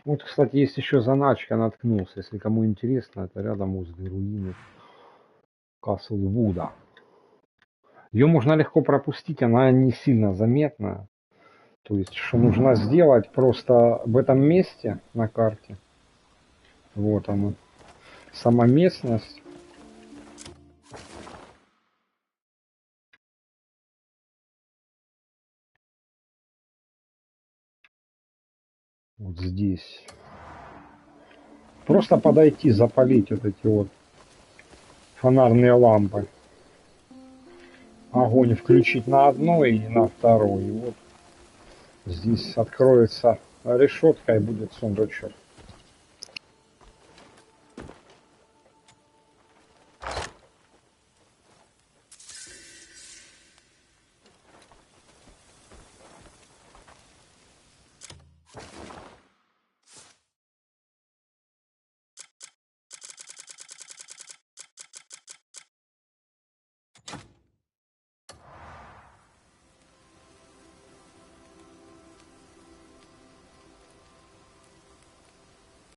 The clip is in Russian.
Вот, кстати, есть еще заначка, наткнулся. Если кому интересно, это рядом возле руины Каслвуда. Ее можно легко пропустить, она не сильно заметна. То есть, что нужно сделать, просто в этом месте на карте, вот она, сама местность. Вот здесь. Просто подойти, запалить вот эти вот фонарные лампы. Огонь включить на одной и на второй. И вот здесь откроется решетка и будет сундучок.